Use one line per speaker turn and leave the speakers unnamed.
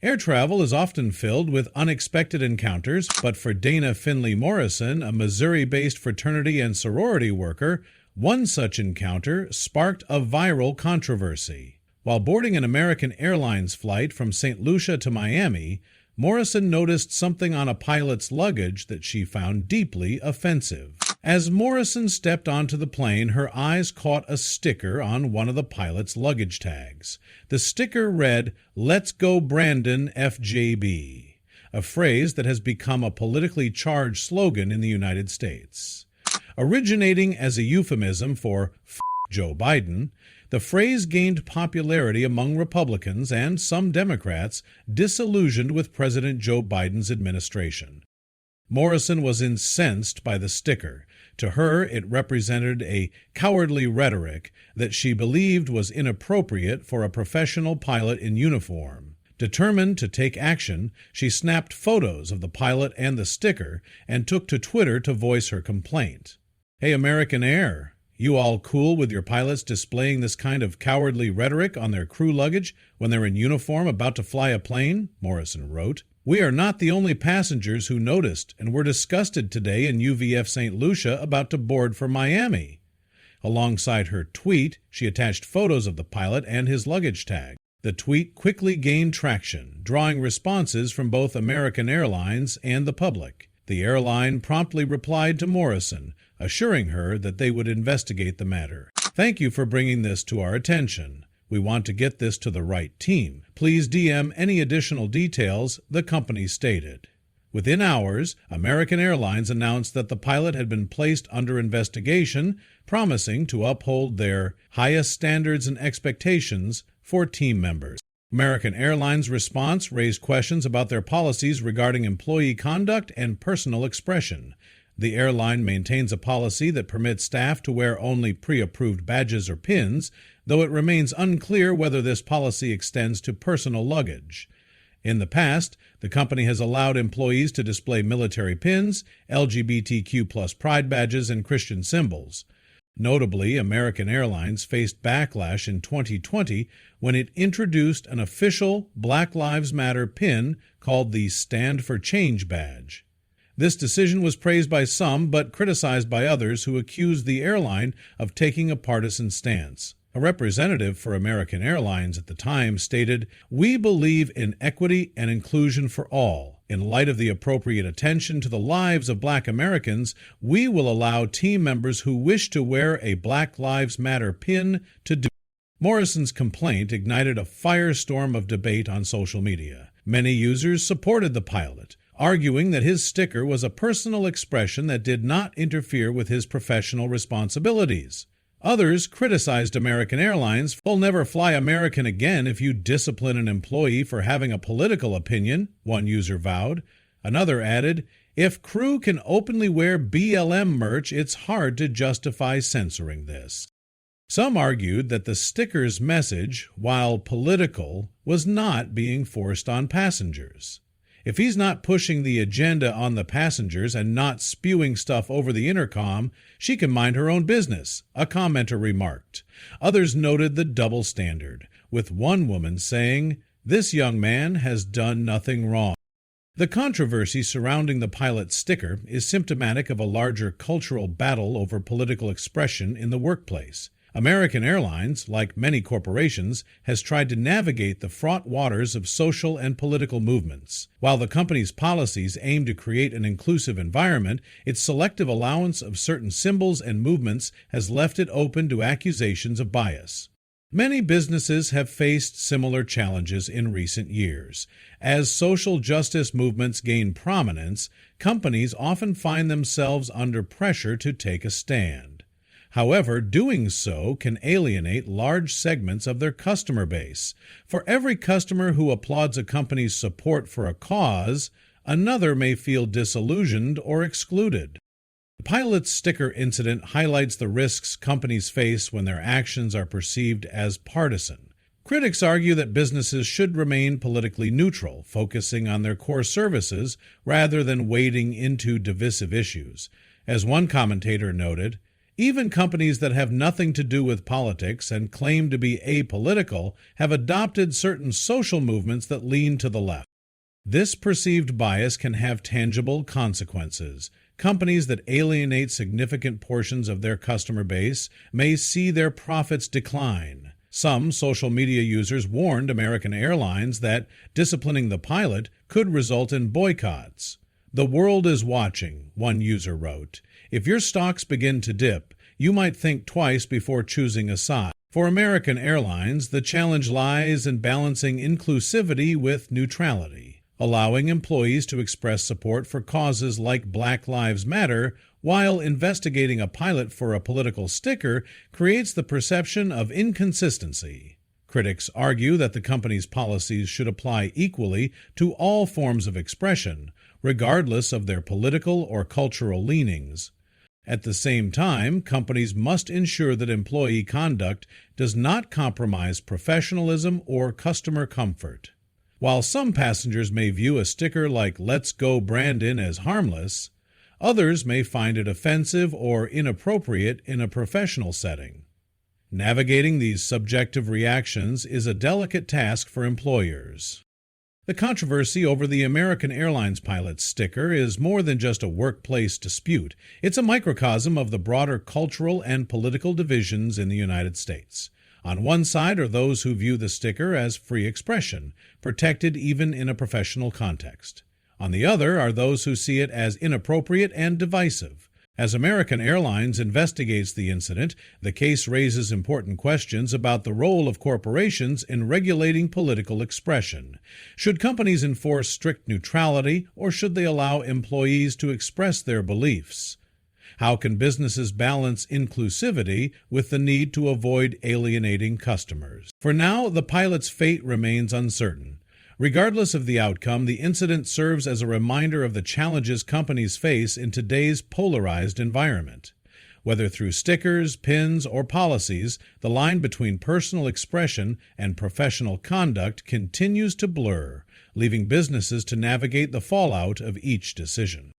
Air travel is often filled with unexpected encounters, but for Dana Finley Morrison, a Missouri-based fraternity and sorority worker, one such encounter sparked a viral controversy. While boarding an American Airlines flight from St. Lucia to Miami, Morrison noticed something on a pilot's luggage that she found deeply offensive. As Morrison stepped onto the plane, her eyes caught a sticker on one of the pilot's luggage tags. The sticker read, "Let's Go Brandon FJB," a phrase that has become a politically charged slogan in the United States. Originating as a euphemism for "F*** Joe Biden," the phrase gained popularity among Republicans and some Democrats disillusioned with President Joe Biden's administration. Morrison was incensed by the sticker. To her, it represented a cowardly rhetoric that she believed was inappropriate for a professional pilot in uniform. Determined to take action, she snapped photos of the pilot and the sticker and took to Twitter to voice her complaint. "Hey, American Air, you all cool with your pilots displaying this kind of cowardly rhetoric on their crew luggage when they're in uniform about to fly a plane?" Morrison wrote. "We are not the only passengers who noticed and were disgusted today in UVF St. Lucia about to board for Miami." Alongside her tweet, she attached photos of the pilot and his luggage tag. The tweet quickly gained traction, drawing responses from both American Airlines and the public. The airline promptly replied to Morrison, assuring her that they would investigate the matter. "Thank you for bringing this to our attention. We want to get this to the right team. Please DM any additional details," the company stated. Within hours, American Airlines announced that the pilot had been placed under investigation, promising to uphold their highest standards and expectations for team members. American Airlines' response raised questions about their policies regarding employee conduct and personal expression. The airline maintains a policy that permits staff to wear only pre-approved badges or pins, though it remains unclear whether this policy extends to personal luggage. In the past, the company has allowed employees to display military pins, LGBTQ+ pride badges, and Christian symbols. Notably, American Airlines faced backlash in 2020 when it introduced an official Black Lives Matter pin called the Stand for Change badge. This decision was praised by some but criticized by others who accused the airline of taking a partisan stance. A representative for American Airlines at the time stated, "We believe in equity and inclusion for all. In light of the appropriate attention to the lives of Black Americans, we will allow team members who wish to wear a Black Lives Matter pin to do." Morrison's complaint ignited a firestorm of debate on social media. Many users supported the pilot, arguing that his sticker was a personal expression that did not interfere with his professional responsibilities. Others criticized American Airlines. "We'll never fly American again if you discipline an employee for having a political opinion," one user vowed. Another added, "If crew can openly wear BLM merch, it's hard to justify censoring this." Some argued that the sticker's message, while political, was not being forced on passengers. "If he's not pushing the agenda on the passengers and not spewing stuff over the intercom, she can mind her own business," a commenter remarked. Others noted the double standard, with one woman saying, "This young man has done nothing wrong." The controversy surrounding the pilot's sticker is symptomatic of a larger cultural battle over political expression in the workplace. American Airlines, like many corporations, has tried to navigate the fraught waters of social and political movements. While the company's policies aim to create an inclusive environment, its selective allowance of certain symbols and movements has left it open to accusations of bias. Many businesses have faced similar challenges in recent years. As social justice movements gain prominence, companies often find themselves under pressure to take a stand. However, doing so can alienate large segments of their customer base. For every customer who applauds a company's support for a cause, another may feel disillusioned or excluded. The pilot's sticker incident highlights the risks companies face when their actions are perceived as partisan. Critics argue that businesses should remain politically neutral, focusing on their core services rather than wading into divisive issues. As one commentator noted, Even companies that have nothing to do with politics and claim to be apolitical have adopted certain social movements that lean to the left. This perceived bias can have tangible consequences. Companies that alienate significant portions of their customer base may see their profits decline. Some social media users warned American Airlines that disciplining the pilot could result in boycotts. "The world is watching," one user wrote. "If your stocks begin to dip, you might think twice before choosing a side." For American Airlines, the challenge lies in balancing inclusivity with neutrality, allowing employees to express support for causes like Black Lives Matter while investigating a pilot for a political sticker creates the perception of inconsistency. Critics argue that the company's policies should apply equally to all forms of expression, regardless of their political or cultural leanings. At the same time, companies must ensure that employee conduct does not compromise professionalism or customer comfort. While some passengers may view a sticker like "Let's Go Brandon" as harmless, others may find it offensive or inappropriate in a professional setting. Navigating these subjective reactions is a delicate task for employers. The controversy over the American Airlines pilot's sticker is more than just a workplace dispute. It's a microcosm of the broader cultural and political divisions in the United States. On one side are those who view the sticker as free expression, protected even in a professional context. On the other are those who see it as inappropriate and divisive. As American Airlines investigates the incident, the case raises important questions about the role of corporations in regulating political expression. Should companies enforce strict neutrality, or should they allow employees to express their beliefs? How can businesses balance inclusivity with the need to avoid alienating customers? For now, the pilot's fate remains uncertain. Regardless of the outcome, the incident serves as a reminder of the challenges companies face in today's polarized environment. Whether through stickers, pins, or policies, the line between personal expression and professional conduct continues to blur, leaving businesses to navigate the fallout of each decision.